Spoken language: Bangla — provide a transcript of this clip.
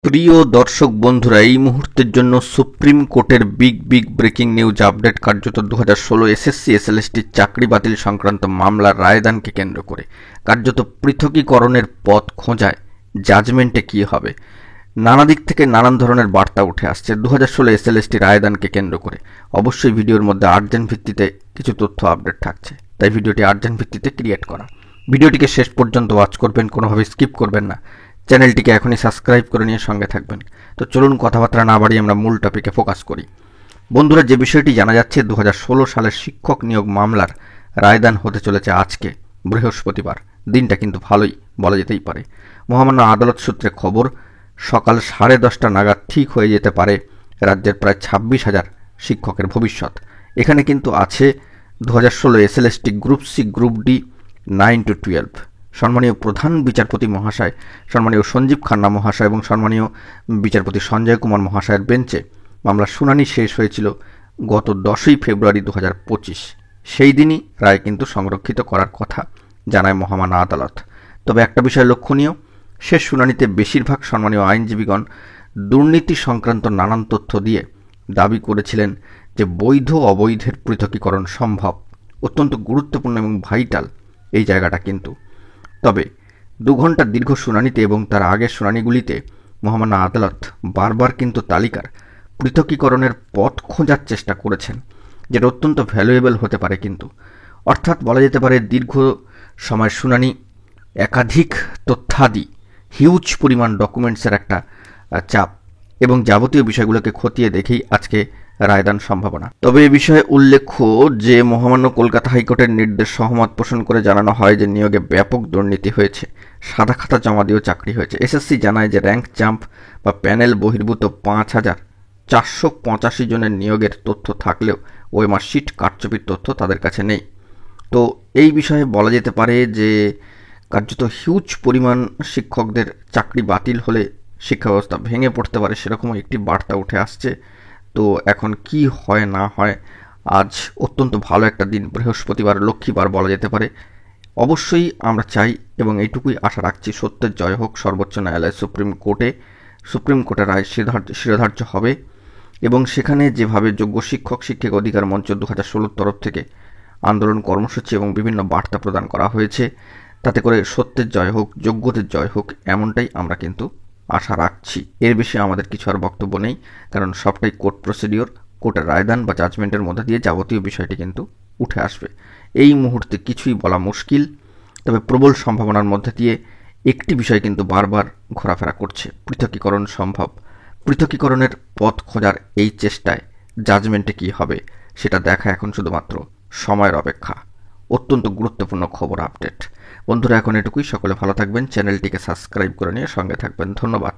প্রিয় দর্শক বন্ধুরা, এই মুহূর্তের জন্য সুপ্রিম কোর্টের বিগ ব্রেকিং নিউজ আপডেট। কার্যত 2016 এসএসসি এসএলএসটির চাকরি বাতিল সংক্রান্ত মামলার রায়দানকে কেন্দ্র করে কার্যত পৃথকীকরণের পথ খোঁজায় জাজমেন্টে কি হবে, নানা দিক থেকে নানান ধরনের বার্তা উঠে আসছে 2016 এসএলএসটি রায়দানকে কেন্দ্র করে। অবশ্যই ভিডিওর মধ্যে আর্জেন্ট ভিত্তিতে কিছু তথ্য আপডেট থাকছে, তাই ভিডিওটি আর্জেন্ট ভিত্তিতে ক্রিয়েট করা। ভিডিওটিকে শেষ পর্যন্ত ওয়াচ করবেন, কোনোভাবে স্কিপ করবেন না। চ্যানেলটিকে এখনই সাবস্ক্রাইব করে নিয়ে সঙ্গে থাকবেন। তো চলুন কথাবার্তা না বাড়িয়ে আমরা মূল টপিকে ফোকাস করি। বন্ধুরা, যে বিষয়টি জানা যাচ্ছে 2016 সালের শিক্ষক নিয়োগ মামলার রায়দান হতে চলেছে আজকে বৃহস্পতিবার। দিনটা কিন্তু ভালোই বলা যেতেই পারে। মহামান্য আদালত সূত্রে খবর, সকাল 10:30 নাগাদ ঠিক হয়ে যেতে পারে রাজ্যের প্রায় 26,000 শিক্ষকের ভবিষ্যৎ। এখানে কিন্তু আছে 2016 SLST group C, group D 9 to 12। সম্মানীয় প্রধান বিচারপতি মহাশয়, সম্মানীয় সঞ্জীব খান্না মহাশয় এবং সম্মানীয় বিচারপতি সঞ্জয় কুমার মহাশয়ের বেঞ্চে মামলার শুনানি শেষ হয়েছিল গত 10ই ফেব্রুয়ারি 2025। সেই দিনই রায় কিন্তু সংরক্ষিত করার কথা জানায় মহামান্য আদালত। তবে একটা বিষয় লক্ষণীয়, শেষ শুনানিতে বেশিরভাগ সম্মানীয় আইনজীবীগণ দুর্নীতি সংক্রান্ত নানান তথ্য দিয়ে দাবি করেছিলেন যে বৈধ অবৈধের পৃথকীকরণ সম্ভব। অত্যন্ত গুরুত্বপূর্ণ এবং ভাইটাল এই জায়গাটা কিন্তু। তবে 2 ঘন্টার দীর্ঘ শুনানিতে এবং তার আগের শুনানিগুলিতে মহামান্য আদালত বারবার কিন্তু তালিকার পৃথকীকরণের পথ খোঁজার চেষ্টা করেছেন, যেটা অত্যন্ত ভ্যালুয়েবল হতে পারে কিন্তু। অর্থাৎ বলা যেতে পারে দীর্ঘ সময় শুনানি, একাধিক তথ্যাদি, হিউজ পরিমাণ ডকুমেন্টসের একটা চাপ এবং যাবতীয় বিষয়গুলোকে খতিয়ে দেখেই আজকে রায়দান সম্ভাবনা। তবে এ বিষয়ে উল্লেখ্য যে মহামান্য কলকাতা হাইকোর্টের নির্দেশ সহমত পোষণ করে জানানো হয় যে নিয়োগে ব্যাপক দুর্নীতি হয়েছে, সাদা খাতা জমা দিয়েও চাকরি হয়েছে। এসএসসি জানায় যে র্যাঙ্ক জাম্প বা প্যানেল বহির্ভূত 5,485 জনের নিয়োগের তথ্য থাকলেও ওএমআর শিট কারচুপির তথ্য তাদের কাছে নেই। তো এই বিষয়ে বলা যেতে পারে যে কার্যত হিউজ পরিমাণ শিক্ষকদের চাকরি বাতিল হলে শিক্ষা ব্যবস্থা ভেঙে পড়তে পারে, সেরকমও একটি বার্তা উঠে আসছে। তো এখন কি হয় না হয়, আজ অত্যন্ত ভালো একটা দিন, বৃহস্পতিবার, লক্ষ্মীবার বলা যেতে পারে। অবশ্যই আমরা চাই এবং এইটুকুই আশা রাখছি, সত্যের জয় হোক। সর্বোচ্চ ন্যায়ালয় সুপ্রিম কোর্টের রায় শিরোধার্য হবে এবং সেখানে যেভাবে যোগ্য শিক্ষক শিক্ষিকা অধিকার মঞ্চ 2016 তরফ থেকে আন্দোলন কর্মসূচি এবং বিভিন্ন বার্তা প্রদান করা হয়েছে, তাতে করে সত্যের জয় হোক, যোগ্যদের জয় হোক, এমনটাই আমরা কিন্তু আশা রাখছি। এর বেশি আমাদের কিছু আর বক্তব্য নেই, কারণ সবটাই কোর্ট প্রসিডিওর, কোর্টের রায়দান বা জাজমেন্টের মধ্যে দিয়ে যাবতীয় বিষয়টি কিন্তু উঠে আসবে। এই মুহূর্তে কিছুই বলা মুশকিল। তবে প্রবল সম্ভাবনার মধ্যে দিয়ে একটি বিষয় কিন্তু বারবার ঘোরাফেরা করছে, পৃথকীকরণ সম্ভব। পৃথকীকরণের পথ খোঁজার এই চেষ্টায় জাজমেন্টে কি হবে সেটা দেখা এখন শুধুমাত্র সময়ের অপেক্ষা। অত্যন্ত গুরুত্বপূর্ণ খবর আপডেট। বন্ধুরা, এখন এটুকুই। সকলে ভালো থাকবেন, চ্যানেলটিকে সাবস্ক্রাইব করে নিয়ে সঙ্গে থাকবেন। ধন্যবাদ।